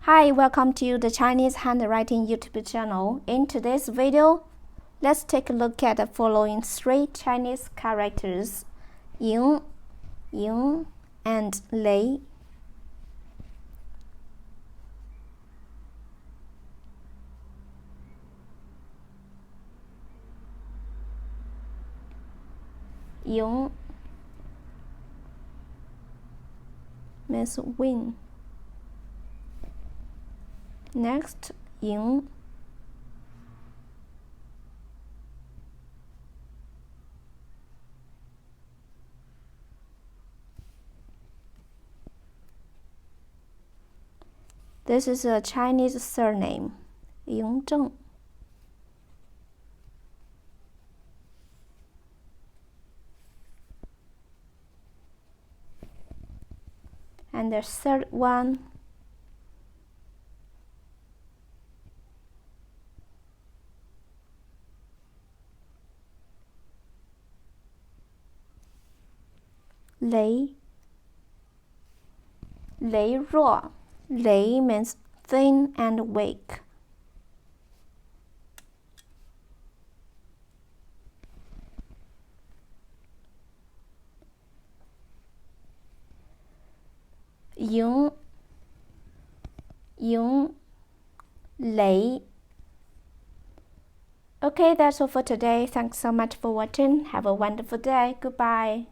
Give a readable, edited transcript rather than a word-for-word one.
Hi, welcome to the Chinese Handwriting YouTube channel. In today's video, let's take a look at the following three Chinese characters: ying, and lei. Ying means win. Next, ying. This is a Chinese surname, Ying Zheng. And the third one, lei. Lei ruo. Lei means thin and weak. Ying, lei. Okay, that's all for today. Thanks so much for watching. Have a wonderful day. Goodbye.